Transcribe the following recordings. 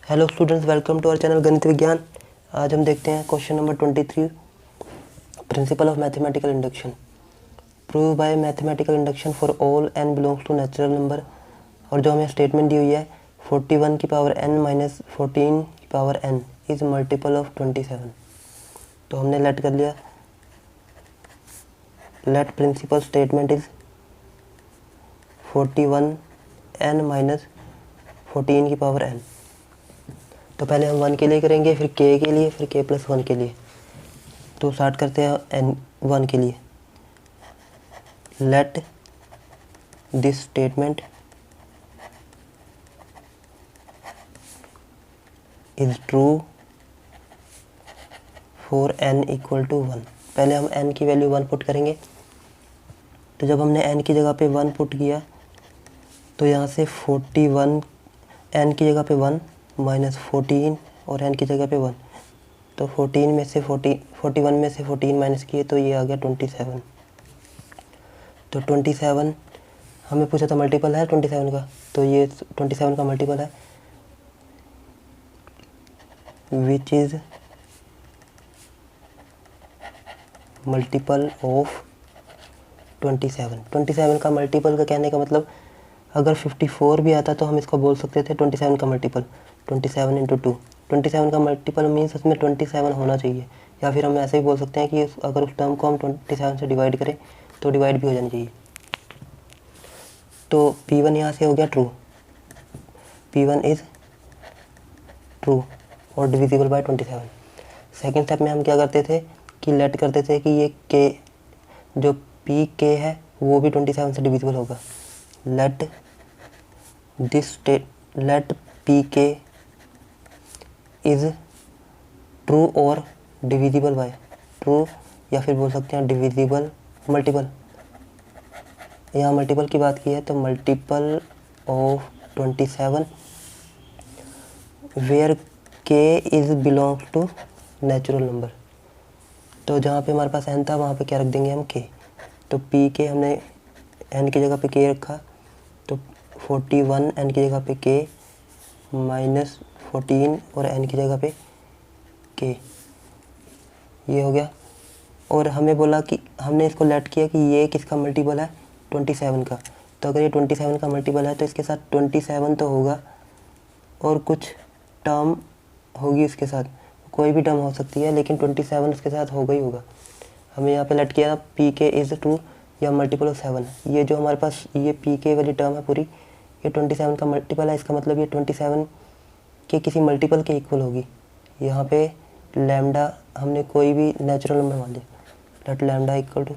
Hello students, welcome to our channel Ganit Vigyan. आज हम देखते हैं question number 23, principle of mathematical induction. Prove by mathematical induction for all n belongs to natural number. और जो हमें statement दी हुई है 41 की पावर n माइनस 14 की power n is multiple of 27। तो हमने लेट कर लिया, let principle statement is 41 n minus 14 की पावर n। तो पहले हम 1 के लिए करेंगे, फिर k के लिए, फिर k प्लस 1 के लिए। तो स्टार्ट करते हैं n 1 के लिए। Let this statement is true for n equal to 1। पहले हम n की वैल्यू 1 पुट करेंगे। तो जब हमने n की जगह पे 1 पुट किया तो यहाँ से 41 n की जगह पे 1 माइनस 14 और n की जगह पे 1, तो 41 में से 14 माइनस किए तो ये आ गया 27। तो 27 हमें पूछा था मल्टीपल है 27 का, तो ये 27 का मल्टीपल है विच इज़ मल्टीपल ऑफ 27 का मल्टीपल का कहने का मतलब अगर 54 भी आता तो हम इसको बोल सकते थे 27 का मल्टीपल 27 इंटू 2। 27 का मल्टीपल मीन्स उसमें 27 होना चाहिए, या फिर हम ऐसे ही बोल सकते हैं कि अगर उस टर्म को हम 27 से डिवाइड करें तो डिवाइड भी हो जानी चाहिए। तो P1 यहाँ से हो गया ट्रू, P1 इज़ ट्रू और डिविजिबल बाय 27। सेकेंड स्टेप में हम क्या करते थे कि लेट करते थे कि ये K जो PK है वो भी 27 से डिविजिबल होगा। लेट PK इज़ ट्रू और डिविजिबल बाय ट्रू, या फिर बोल सकते हैं डिविजिबल मल्टीपल। यहाँ मल्टीपल की बात की है तो multiple of 27 where K is belongs to natural number. तो जहाँ पे हमारे पास n था वहाँ पे क्या रख देंगे हम K। तो PK हमने n की जगह पे K रखा, तो 41 n की जगह पे K माइनस 14 और n की जगह पे K, ये हो गया। और हमें बोला कि हमने इसको लेट किया कि ये किसका मल्टीपल है 27 का। तो अगर ये 27 का मल्टीपल है तो इसके साथ 27 तो होगा और कुछ टर्म होगी इसके साथ, कोई भी टर्म हो सकती है लेकिन 27 उसके साथ होगा ही होगा। हमें यहाँ पे लेट किया PK इज़ ट्रू या मल्टीपल ऑफ 7। ये जो हमारे पास ये PK वाली टर्म है पूरी, ये 27 का मल्टीपल है, इसका मतलब ये 27 के किसी मल्टीपल के इक्वल होगी। यहाँ पे लैम्डा हमने कोई भी नेचुरल नंबर मान लिया, let lambda equal to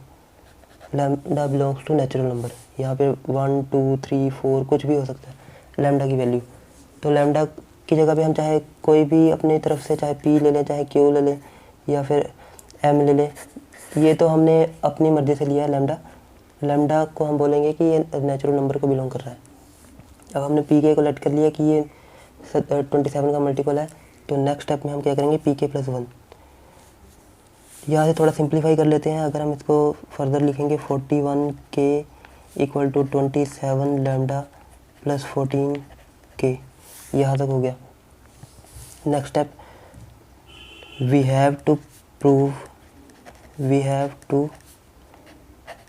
lambda belongs to natural number. यहाँ पे 1 2 3 4 कुछ भी हो सकता है लैम्डा की वैल्यू। तो लैम्डा की जगह पे हम चाहे कोई भी अपनी तरफ से चाहे P ले लें, चाहे Q ले लें, या फिर M ले लें। ये तो हमने अपनी मर्ज़ी से लिया है लैम्डा को हम बोलेंगे कि ये नेचुरल नंबर को बिलोंग कर रहा है। अब हमने PK को लेट कर लिया कि ये 27 का मल्टीपल है, तो नेक्स्ट स्टेप में हम क्या करेंगे PK प्लस 1। यहाँ से थोड़ा सिंप्लीफाई कर लेते हैं। अगर हम इसको फर्दर लिखेंगे 41K equal to 27 lambda plus 14K, यहाँ तक हो गया। Next step we have to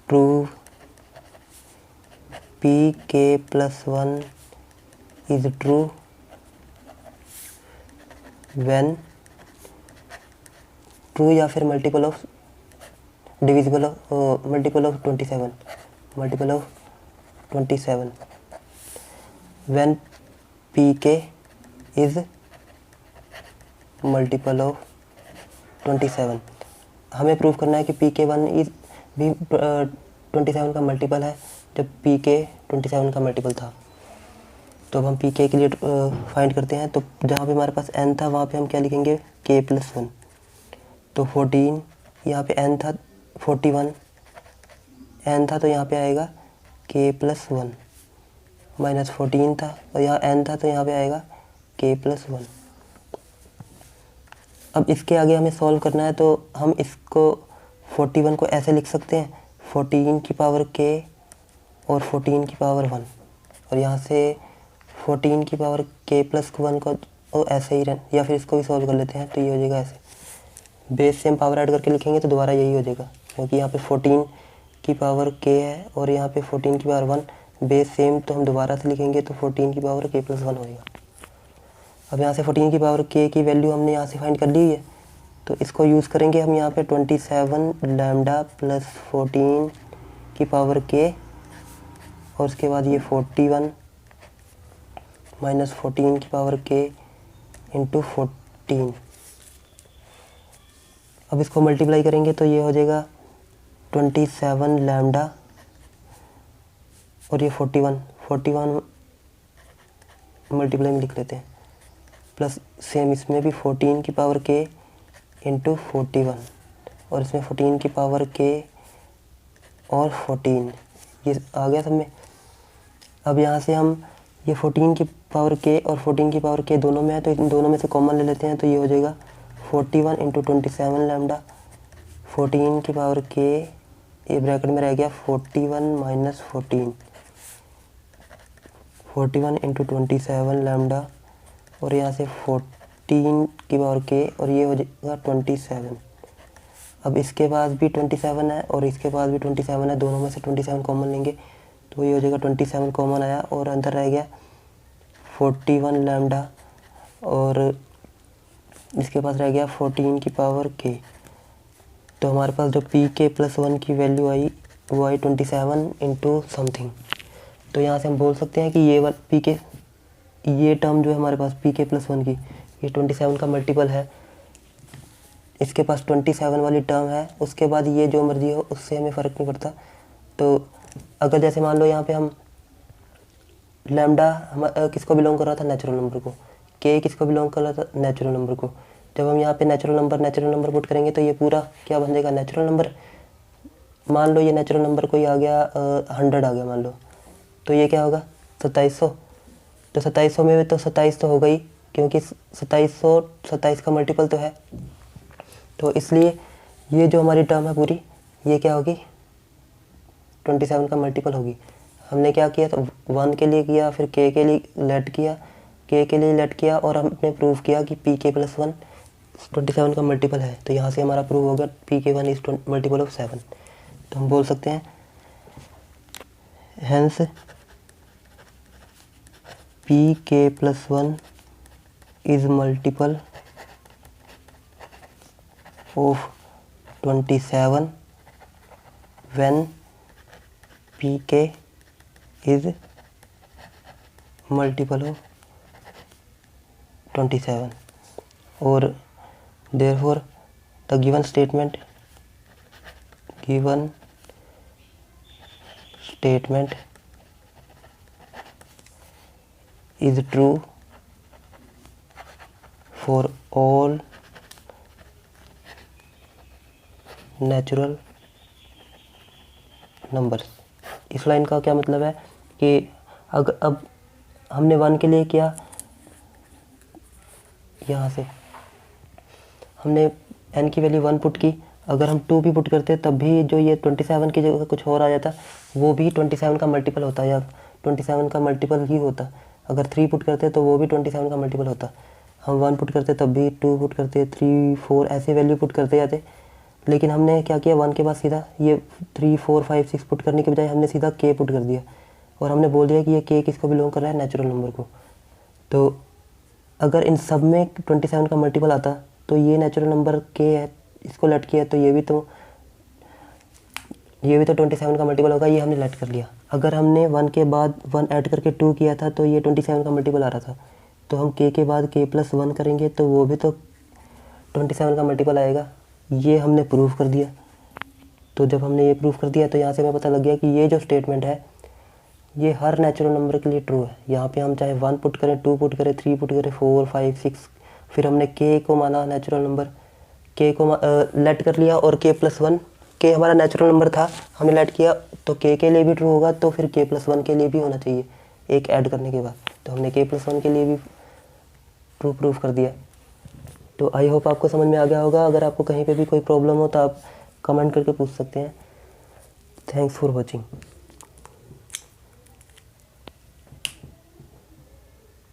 prove PK plus 1 is true when true या फिर multiple of divisible of multiple of 27 when PK is multiple of 27। हमें प्रूव करना है कि PK1 इज भी 27 का मल्टीपल है जब PK 27 का मल्टीपल था। तो अब हम PK के लिए फाइंड करते हैं। तो जहाँ पे हमारे पास n था वहाँ पे हम क्या लिखेंगे K प्लस 1। तो 14 यहाँ पे n था, 41 n था तो यहाँ पे आएगा K प्लस 1 माइनस 14 था और यहाँ n था तो यहाँ पे आएगा K प्लस 1। अब इसके आगे हमें सॉल्व करना है, तो हम इसको 41 को ऐसे लिख सकते हैं 14 की पावर K और 14 की पावर 1, और यहाँ से 14 की पावर K प्लस 1 को और ऐसे ही रन, या फिर इसको भी सॉल्व कर लेते हैं तो ये हो जाएगा ऐसे। बेस से हम पावर ऐड करके लिखेंगे तो दोबारा यही हो जाएगा, क्योंकि यहाँ पे 14 की पावर k है और यहाँ पे 14 की पावर 1, बेस सेम तो हम दोबारा से लिखेंगे तो 14 की पावर k + 1 होएगा। अब यहाँ से 14 की पावर k की वैल्यू हमने यहाँ से फाइंड कर ली है, तो इसको यूज़ करेंगे हम यहाँ पे 27 लैम्डा प्लस 14 की पावर k, और उसके बाद ये 41 माइनस 14 की पावर k इंटू 14। अब इसको मल्टीप्लाई करेंगे तो ये हो जाएगा 27 लैम्डा और ये 41 मल्टीप्लाई में लिख लेते हैं, प्लस सेम इसमें भी 14 की पावर k इंटू 41, और इसमें 14 की पावर k और 14, ये आ गया सब में। अब यहाँ से हम ये 14 की पावर k और 14 की पावर k दोनों में है, तो इन दोनों में से कॉमन ले लेते हैं, तो ये हो जाएगा 41 इंटू 27 लैम्डा, 14 की पावर k, ये ब्रैकेट में रह गया 41 माइनस 14, 41 इंटू 27 लैम्डा, और यहाँ से 14 की पावर k, और ये हो जाएगा 27। अब इसके पास भी 27 है और इसके पास भी 27 है, दोनों में से 27 कॉमन लेंगे तो ये हो जाएगा 27 कॉमन आया, और अंदर रह गया 41 लैम्डा, और इसके पास रह गया 14 की पावर k। तो हमारे पास जो pk + 1 की वैल्यू आई वो आई 27 इंटू समथिंग। तो यहाँ से हम बोल सकते हैं कि ये टर्म जो है हमारे पास pk + 1 की, ये 27 का मल्टीपल है, इसके पास 27 वाली टर्म है, उसके बाद ये जो मर्जी हो उससे हमें फ़र्क नहीं पड़ता। तो अगर जैसे मान लो यहाँ पे हम लैम्डा किसको बिलोंग कर रहा था, नेचुरल नंबर को, k किसको बिलोंग कर रहा था, नेचुरल नंबर को। जब हम यहाँ पे नेचुरल नंबर पुट करेंगे तो ये पूरा क्या बन जाएगा, नेचुरल नंबर। मान लो ये नेचुरल नंबर कोई आ गया 100 आ गया मान लो, तो ये क्या होगा 2700। तो 2700 में तो 27 तो होगा ही, क्योंकि 2700 का मल्टीपल तो है, तो इसलिए ये जो हमारी टर्म है पूरी ये क्या होगी, 27 का मल्टीपल होगी। हमने क्या किया, तो 1 के लिए किया, फिर k के लिए लेट किया, और हमने प्रूव किया कि pk + 1 27 का मल्टीपल है। तो यहाँ से हमारा प्रूव हो गया pk1 इज मल्टीपल ऑफ 7। तो हम बोल सकते हैं hence pk + 1 is multiple of 27 when pk is multiple of 27, और therefore the given statement is true for all natural numbers। इस लाइन का क्या मतलब है कि अगर अब हमने 1 के लिए किया, यहाँ से हमने n की वैल्यू 1 पुट की, अगर हम 2 भी पुट करते तब भी जो ये 27 की जगह कुछ और आ जाता, वो भी 27 का मल्टीपल होता, या 27 का मल्टीपल ही होता। अगर 3 पुट करते तो वो भी 27 का मल्टीपल होता। हम 1 पुट करते तब भी, 2 पुट करते, 3 4 ऐसे वैल्यू पुट करते जाते, लेकिन हमने क्या किया, 1 के बाद सीधा ये 3 4 5 6 पुट करने के बजाय हमने सीधा k पुट कर दिया, और हमने बोल दिया कि ये k किसको बिलोंग कर रहा है, नेचुरल नंबर को। तो अगर इन सब में 27 का मल्टीपल आता तो ये नेचुरल नंबर k है, इसको लेट किया तो ये भी तो 27 का मल्टीपल होगा, ये हमने लेट कर लिया। अगर हमने 1 के बाद 1 ऐड करके 2 किया था तो ये 27 का मल्टीपल आ रहा था, तो हम k के बाद k + 1 करेंगे तो वो भी तो 27 का मल्टीपल आएगा। ये हमने प्रूफ कर दिया। तो जब हमने ये प्रूफ कर दिया तो यहाँ से हमें पता लग गया कि ये जो स्टेटमेंट है ये हर नेचुरल नंबर के लिए ट्रू है। यहाँ पे हम चाहे 1 पुट करें, 2 पुट करें, 3 पुट करें, 4 5 6, फिर हमने k को माना नेचुरल नंबर, k को लेट कर लिया, और k + 1, k हमारा नेचुरल नंबर था, हमने लेट किया, तो k के लिए भी ट्रू होगा, तो फिर k + 1 के लिए भी होना चाहिए एक ऐड करने के बाद। तो हमने k + 1 के लिए भी ट्रू प्रूफ कर दिया। तो आई होप आपको समझ में आ गया होगा। अगर आपको कहीं पे भी कोई प्रॉब्लम हो तो आप कमेंट करके पूछ सकते हैं। Thanks for watching.